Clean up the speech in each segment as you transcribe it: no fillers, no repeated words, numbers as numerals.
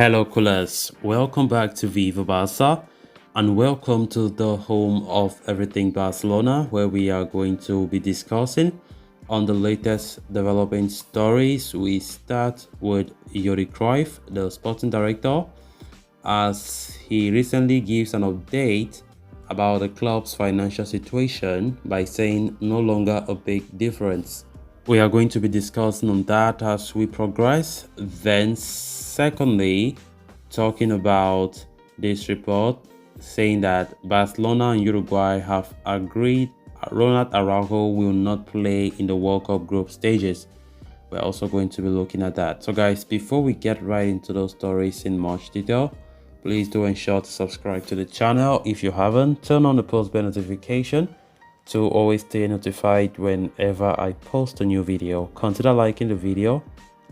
Hello, coolers. Welcome back to Viva Barca and welcome to the home of everything Barcelona, where we are going to be discussing on the latest developing stories. We start with Yuri Cruyff, the sporting director, as he recently gives an update about the club's financial situation by saying no longer a big difference. We are going to be discussing on that as we progress. Then, secondly, talking about this report saying that Barcelona and Uruguay have agreed Ronald Araujo will not play in the World Cup group stages. We're also going to be looking at that. So guys, before we get right into those stories in much detail, please do ensure to subscribe to the channel if you haven't. Turn on the post bell notification to always stay notified whenever I post a new video. Consider liking the video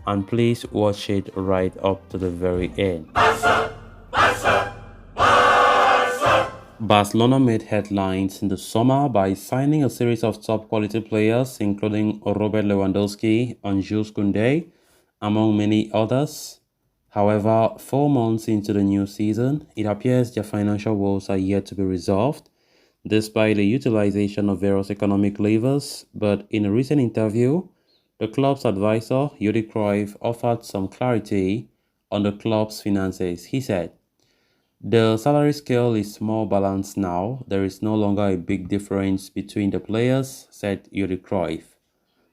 and please watch it right up to the very end. Barcelona made headlines in the summer by signing a series of top quality players including Robert Lewandowski and Jules Koundé, among many others. However, 4 months into the new season, it appears their financial woes are yet to be resolved, despite the utilization of various economic levers. But in a recent interview, the club's advisor, Yuri Cruyff, offered some clarity on the club's finances. He said, "The salary scale is more balanced now. There is no longer a big difference between the players," said Yuri Cruyff.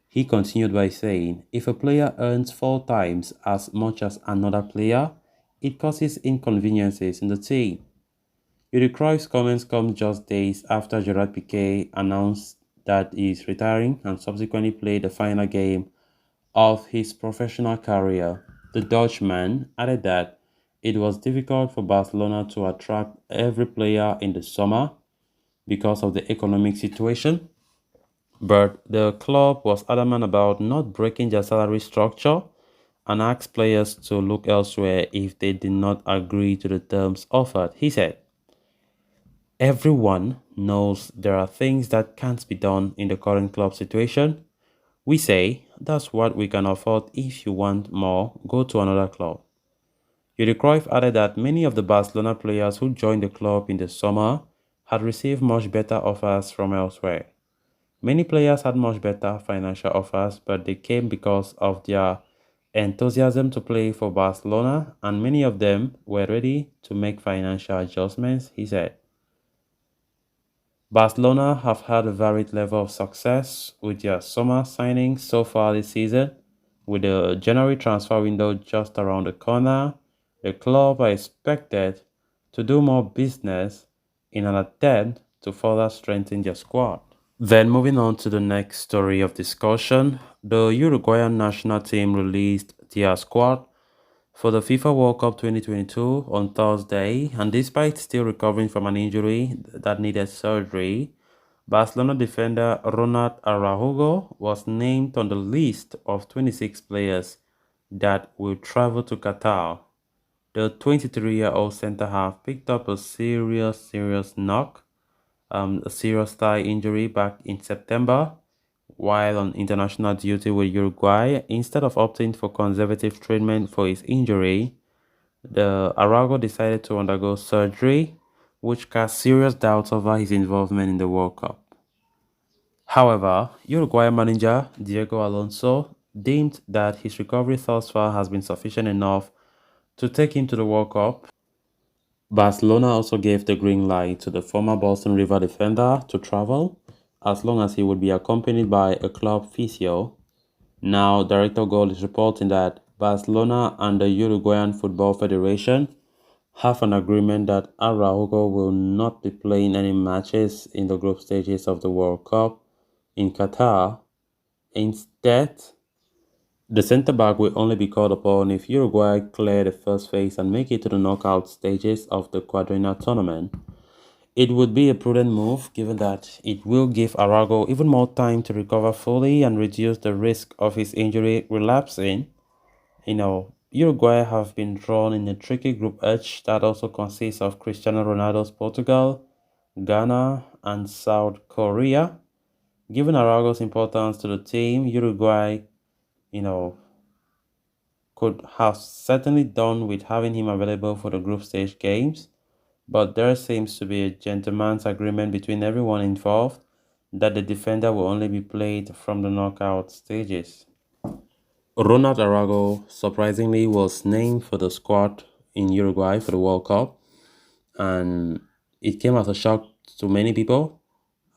He continued by saying, "If a player earns 4 times as much as another player, it causes inconveniences in the team." Yuri Cruyff's comments come just days after Gerard Piqué announced that he is retiring and subsequently played the final game of his professional career. The Dutchman added that it was difficult for Barcelona to attract every player in the summer because of the economic situation, but the club was adamant about not breaking their salary structure and asked players to look elsewhere if they did not agree to the terms offered. He said, "Everyone knows there are things that can't be done in the current club situation. We say, that's what we can afford. If you want more, go to another club." Yuri Cruyff added that many of the Barcelona players who joined the club in the summer had received much better offers from elsewhere. Many players had much better financial offers, but they came because of their enthusiasm to play for Barcelona, and many of them were ready to make financial adjustments, he said. Barcelona have had a varied level of success with their summer signings so far this season. With the January transfer window just around the corner, the club are expected to do more business in an attempt to further strengthen their squad. Then moving on to the next story of discussion, the Uruguayan national team released their squad for the FIFA World Cup 2022 on Thursday, and despite still recovering from an injury that needed surgery, Barcelona defender Ronald Araujo was named on the list of 26 players that will travel to Qatar. The 23-year-old centre-half picked up a serious knock, a serious thigh injury back in September while on international duty with Uruguay. Instead of opting for conservative treatment for his injury, the Araujo decided to undergo surgery, which cast serious doubts over his involvement in the World Cup. However, Uruguay manager Diego Alonso deemed that his recovery thus far has been sufficient enough to take him to the World Cup. Barcelona also gave the green light to the former Boston River defender to travel, as long as he would be accompanied by a club physio. Now, Director Gold is reporting that Barcelona and the Uruguayan Football Federation have an agreement that Araujo will not be playing any matches in the group stages of the World Cup in Qatar. Instead, the centre-back will only be called upon if Uruguay clear the first phase and make it to the knockout stages of the quadrennial tournament. It would be a prudent move given that it will give Araujo even more time to recover fully and reduce the risk of his injury relapsing. Uruguay have been drawn in a tricky Group H that also consists of Cristiano Ronaldo's Portugal, Ghana, and South Korea. Given Araujo's importance to the team, Uruguay, you know, could have certainly done with having him available for the group stage games, but there seems to be a gentleman's agreement between everyone involved that the defender will only be played from the knockout stages. Ronald Arago surprisingly was named for the squad in Uruguay for the World Cup, and it came as a shock to many people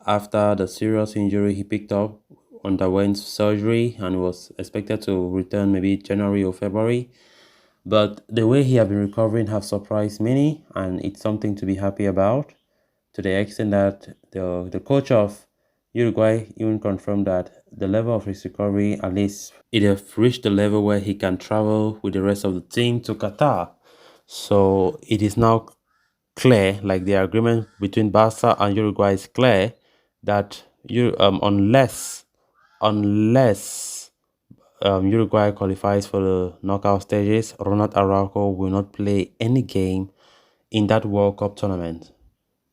after the serious injury he picked up, underwent surgery, and was expected to return maybe January or February. But the way he has been recovering have surprised many, and it's something to be happy about, to the extent that the coach of Uruguay even confirmed that the level of his recovery, at least it has reached the level where he can travel with the rest of the team to Qatar. So it is now clear, like the agreement between Barca and Uruguay is clear, that unless Uruguay qualifies for the knockout stages, Ronald Araujo will not play any game in that World Cup tournament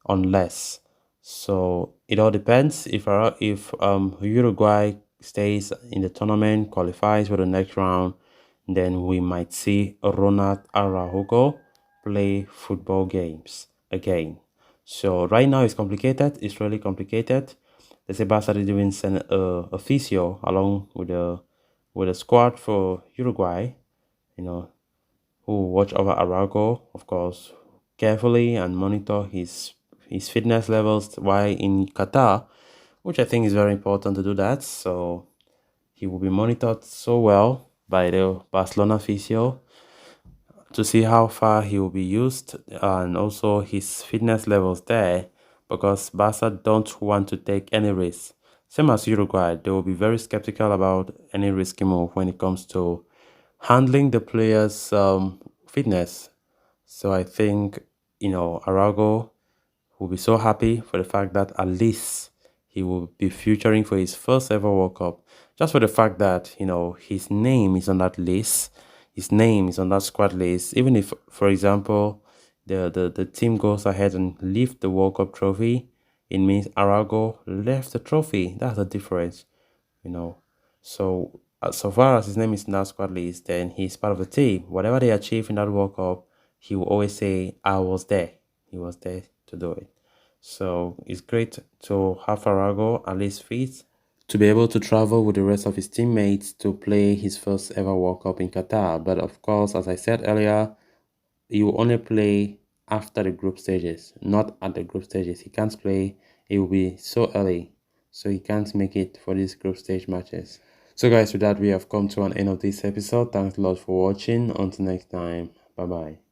unless. So it all depends if Uruguay stays in the tournament, qualifies for the next round, then we might see Ronald Araujo play football games again. So right now it's complicated. It's really complicated. They say Barca is even send a physio along with the squad for Uruguay. You know, who watch over Arago, of course, carefully and monitor his fitness levels while in Qatar, which I think is very important to do that. So he will be monitored so well by the Barcelona physio to see how far he will be used and also his fitness levels there, because Barca don't want to take any risk. Same as Uruguay, they will be very skeptical about any risky move when it comes to handling the players' fitness. So I think, Arago will be so happy for the fact that at least he will be featuring for his first ever World Cup. Just for the fact that, his name is on that list, his name is on that squad list. Even if, for example, the team goes ahead and leave the World Cup trophy, it means Arago left the trophy. That's the difference, you know. So far as his name is in that squad list, then he's part of the team. Whatever they achieve in that World Cup, he will always say, I was there. He was there to do it. So it's great to have Farago at least fit to be able to travel with the rest of his teammates to play his first ever World Cup in Qatar. But of course, as I said earlier, he will only play after the group stages, not at the group stages. He can't play, it will be so early, so he can't make it for these group stage matches. So guys, with that, we have come to an end of this episode. Thanks a lot for watching. Until next time, bye bye.